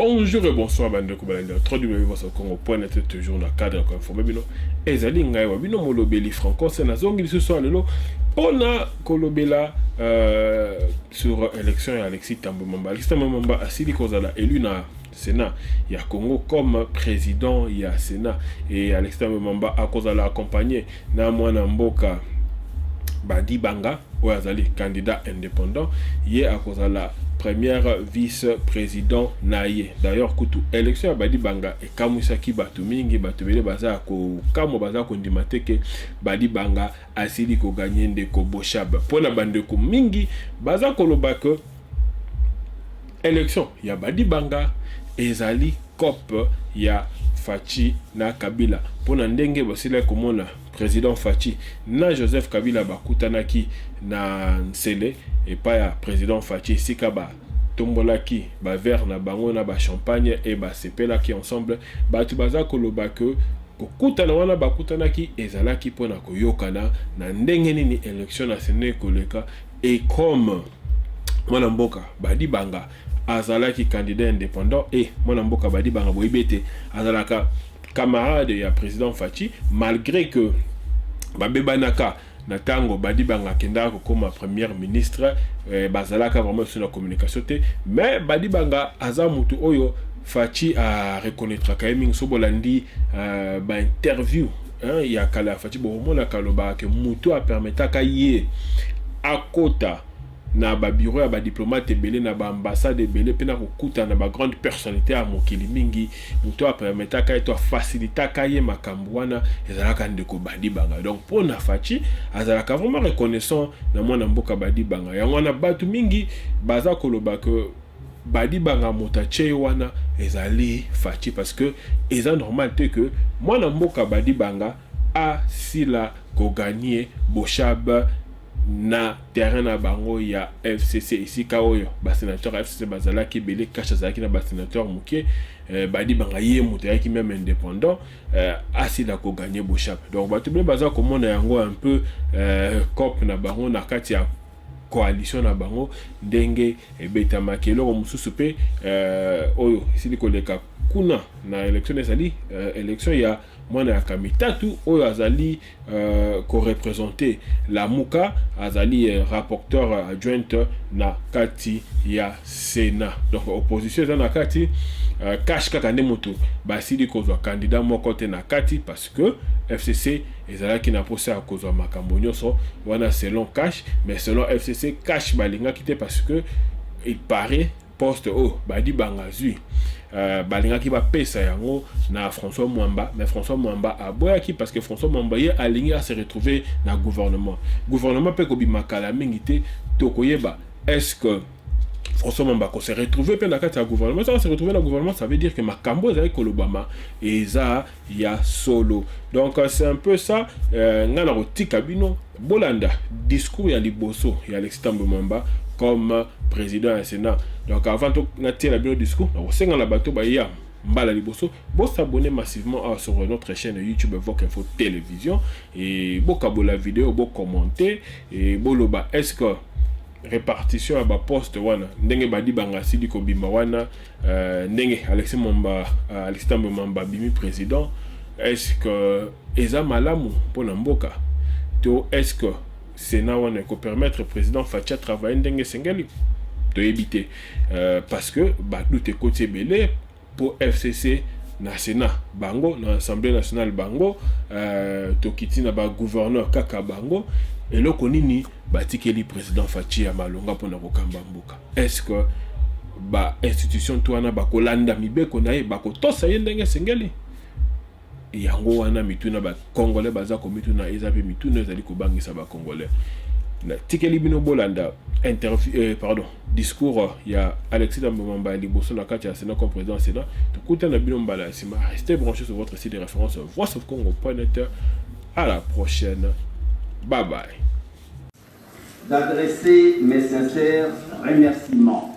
Bonjour et bonsoir bande Kubalanda. www.congo.net toujours dans le cadre comme informé bino. Ezali ngai wa bino molobeli franco c'est na zongi ce soir lelo pona kolobela sur élection ya Alexis Thambwe Mwamba. Alexis Thambwe Mwamba asili kozala élu na Sénat ya Congo comme président ya Sénat et Alexis Thambwe Mwamba akozala accompagné na mwana mboka Badi Banga ou azali candidat indépendant yé akozala première vice-président naye. D'ailleurs kutu élection ya Badi Banga e kamusaki batu mingi batu bele baza ko kamo baza ko ndimate ke Badi Banga asili ko gagner ndeko Boshab pona bandeko mingi baza ko loba ke élection ya Badi Banga ezali cop ya Fachi na Kabila pona ndenge basila komona président Fachi na Joseph Kabila bakutanaki na Nsele et pas ya président Fachi sikaba tombolaki ba verre na bango na ba champagne et ba sepelaki ensemble batu baza koloba ke kokutana wana bakutanaki ezalaki pona koyokana na ndenge nini élection nationale koleka et comme mwana mboka Badi Banga azalaki candidat indépendant et mwana mboka Badi Banga boyebete azalaka camarade ya président Fachi malgré que babebanaka na tango Badi Banga kenda comme premier ministre bazalaka vraiment sur la communication te mais Badi Banga aza mutu oyo Fachi a reconnaître quand so bolandi ba interview il y a kala Fachi bomona kaloba ke mutu a permetaka ye akota na ba bureau ya ba diplomate belé na ba ambassade belé pena kokuta na ba grande personnalité à mokili mingi muto a permettre ka eto faciliter ka ye makambo wana ezalaka ndeko Badi Banga. Donc pour na Fachi azalaka vraiment reconnaissant na mwana mboka Badi Banga ya wana batu mingi baza koloba ke Badi Banga motache wana ezali Fachi parce que eza normal te que mwana mboka Badi Banga a sila ko gagner Boshab na terrain na bango ya FCC ici kaoyo ba sénateur FCC bazalaki belé cache azalaki na ba sénateur muke Badi Banga ye mutayaki même indépendant asila ko gagner Boshab. Donc batu bele baza komona yango un peu cop na bango na kati ya coalition na bango ndenge ebeta makelo mususu pe oyo isili koleka kuna na élection ezali élection ya mwana ya kamitatu oyo azali ko représenter la Muka azali rapporteur adjoint na kati ya Sénat. Donc opposition eza na kati cash kaka nde moto basili kozwa candidat moko te na kati parce que FCC ezalaki na posa ya kozwa makambo nyonso wana selon cash mais selon FCC cash balingaki te parce que il paraît poste Badi Banga zui balingaki ba pesa yango na François Mwamba mais François Mwamba a boyaki parce que François Mwamba ye alingi à se retrouver na gouvernement pe ko bimakala mingi te tokoyeba est-ce que François Mwamba ko se retrouver pe na kati ya gouvernement ça va se retrouver na gouvernement ça veut dire que makambo ezali kolobama eza ya solo. Donc c'est un peu ça ngana rotika bino bolanda discours ya liboso ya Alexis Thambwe Mwamba comme président du Sénat. Donc avant de natir la bio discours, on sait la bateau baya mbala liboso, bon s'abonner massivement sur notre chaîne YouTube Vox Info Télévision et bon kabo la vidéo, bon commenter et bon loba est-ce que répartition à bas poste wana ndenge Badi Banga sidi ko bima wana ndenge Alexis Thambwe Mwamba bimi président est-ce que eza malamu pona mboka to est-ce que Sénat wana ko permettre président Fachi travailler ndenge sengeli de éviter parce que tout est côté belé pour FCC na Sénat bango na Assemblée nationale bango tokiti na ba gouverneur kaka bango et loko nini batikeli président Fachi ya malonga pona kokamba mboka. Est-ce que ba institution toana ba kolanda mibeko na ye ba ko tosa ye ndenge sengeli yango wana mituna ba congolais baza ko mituna ezape mituna ezali ko bangisa ba congolais na tikeli bino bolanda interview discours ya Alexis Thambwe Mwamba liboso na kati ya Sénat comme président du Sénat tukuta na bino mbala sima. Restez branchés sur votre site de référence voixofcongo.net. À la prochaine, bye bye. D'adresser mes sincères remerciements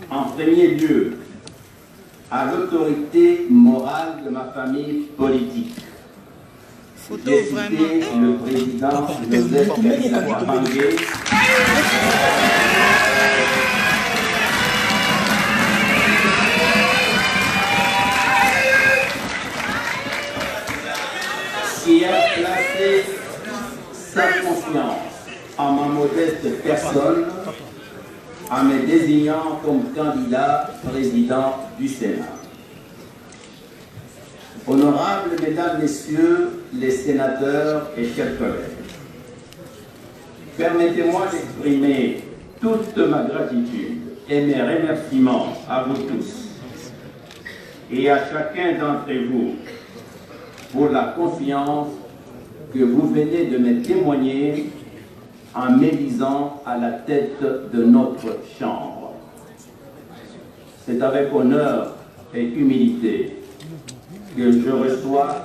en premier lieu à l'autorité morale de ma famille politique. J'ai cité le président Joseph Kabila Kabange. sa confiance en ma modeste personne en me désignant comme candidat président du Sénat. Honorables Mesdames, Messieurs les sénateurs et chers collègues, permettez-moi d'exprimer toute ma gratitude et mes remerciements à vous tous et à chacun d'entre vous pour la confiance que vous venez de me témoigner en m'élisant à la tête de notre Chambre. C'est avec honneur et humilité que je reçois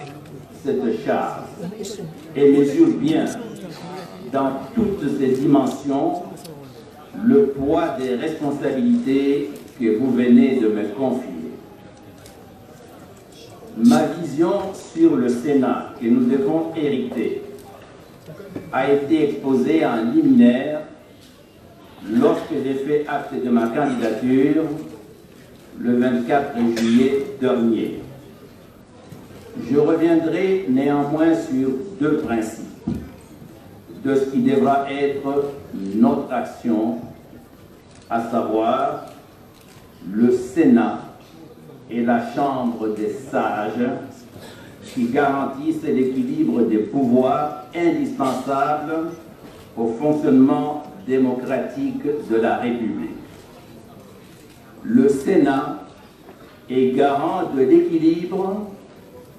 cette charge et mesure bien dans toutes ses dimensions le poids des responsabilités que vous venez de me confier. Ma vision sur le Sénat que nous devons hériter a été exposée en liminaire lorsque j'ai fait acte de ma candidature le 24 juillet dernier. Je reviendrai néanmoins sur deux principes de ce qui devra être notre action, à savoir le Sénat et la Chambre des sages qui garantissent l'équilibre des pouvoirs indispensables au fonctionnement démocratique de la République. Le Sénat est garant de l'équilibre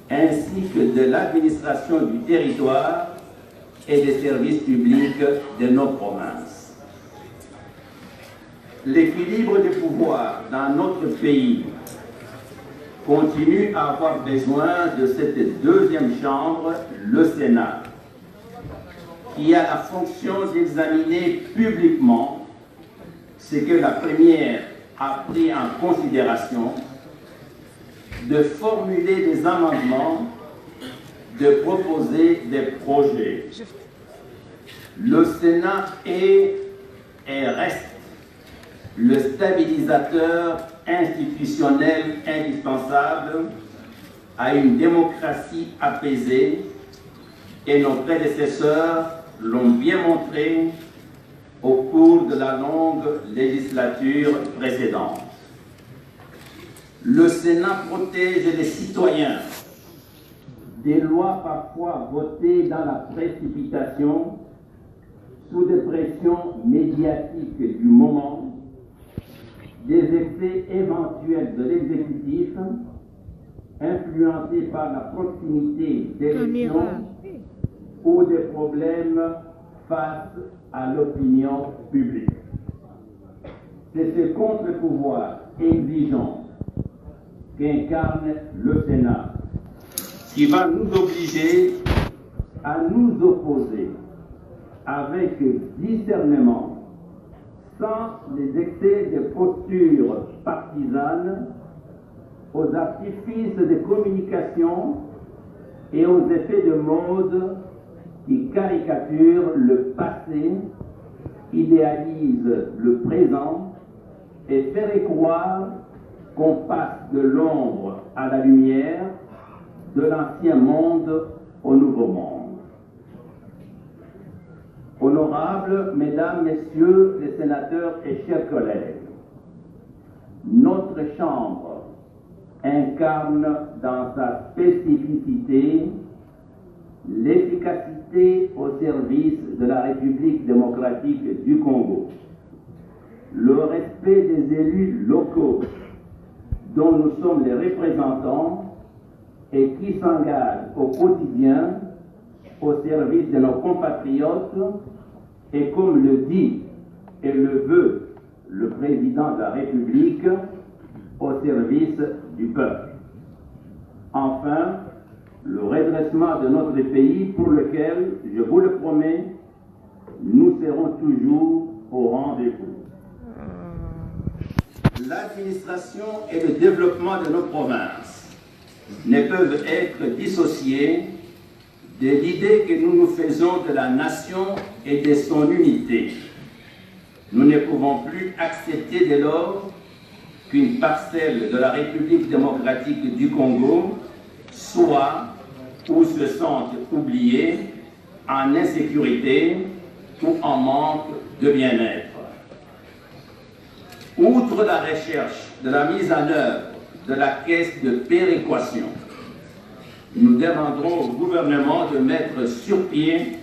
ainsi que de l'administration du territoire et des services publics de nos provinces. L'équilibre des pouvoirs dans notre pays continue à avoir besoin de cette deuxième chambre, le Sénat, qui a la fonction d'examiner publiquement ce que la première a pris en considération, de formuler des amendements, de proposer des projets. Le Sénat est et reste le stabilisateur institutionnel indispensable à une démocratie apaisée et nos prédécesseurs l'ont bien montré au cours de la longue législature précédente. Le Sénat protège les citoyens des lois parfois votées dans la précipitation sous des pressions médiatiques du moment, des effets éventuels de l'exécutif influencés par la proximité d'élections ou des problèmes face à l'opinion publique. C'est ce contre-pouvoir exigeant qu'incarne le Sénat qui va nous obliger à nous opposer avec discernement, sans les excès de postures partisanes, aux artifices de communication et aux effets de mode qui caricaturent le passé, idéalisent le présent et feraient croire qu'on passe de l'ombre à la lumière, de l'ancien monde au nouveau monde. Honorables Mesdames, Messieurs les sénateurs et chers collègues, notre Chambre incarne dans sa spécificité l'efficacité au service de la République démocratique du Congo, le respect des élus locaux dont nous sommes les représentants et qui s'engagent au quotidien au service de nos compatriotes et comme le dit et le veut le président de la République, au service du peuple. Enfin, le redressement de notre pays pour lequel, je vous le promets, nous serons toujours au rendez-vous. L'administration et le développement de nos provinces ne peuvent être dissociés de l'idée que nous nous faisons de la nation et de son unité. Nous ne pouvons plus accepter dès lors qu'une parcelle de la République démocratique du Congo soit ou se sente oubliée en insécurité ou en manque de bien-être. Outre la recherche de la mise en œuvre de la caisse de péréquation, nous demanderons au gouvernement de mettre sur pied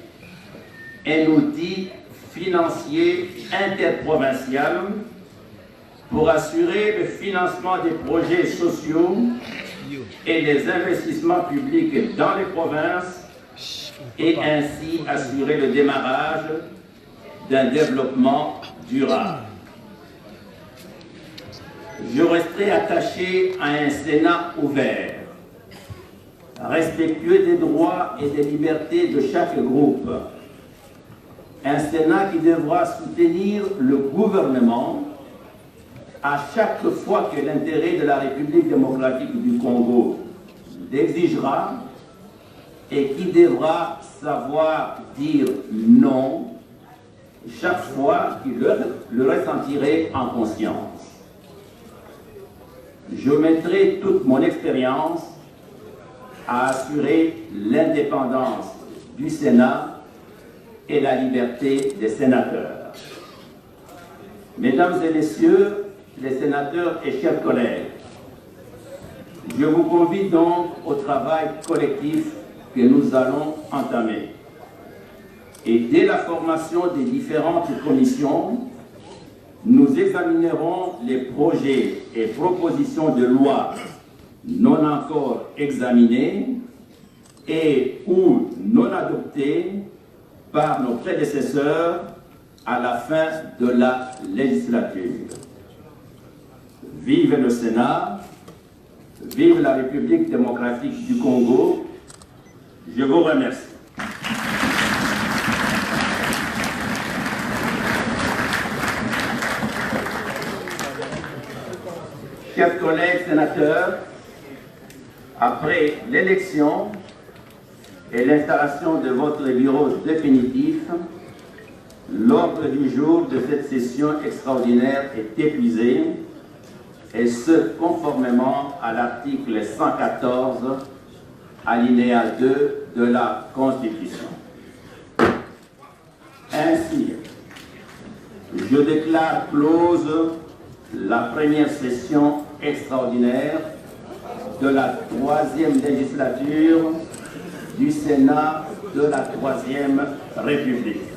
un outil financier interprovincial pour assurer le financement des projets sociaux et des investissements publics dans les provinces et ainsi assurer le démarrage d'un développement durable. Je resterai attaché à un Sénat ouvert, respectueux des droits et des libertés de chaque groupe. Un Sénat qui devra soutenir le gouvernement à chaque fois que l'intérêt de la République démocratique du Congo l'exigera et qui devra savoir dire non chaque fois qu'il le ressentirait en conscience. Je mettrai toute mon expérience à assurer l'indépendance du Sénat et la liberté des sénateurs. Mesdames et messieurs les sénateurs et chers collègues, je vous convie donc au travail collectif que nous allons entamer. Et dès la formation des différentes commissions, nous examinerons les projets et propositions de loi non encore examinés et ou non adoptés par nos prédécesseurs à la fin de la législature. Vive le Sénat, vive la République démocratique du Congo. Je vous remercie. Chers collègues sénateurs, après l'élection et l'installation de votre bureau définitif, l'ordre du jour de cette session extraordinaire est épuisé, et ce, conformément à l'article 114, alinéa 2 de la Constitution. Ainsi, je déclare close la première session extraordinaire de la 3e législature du Sénat de la 3e République.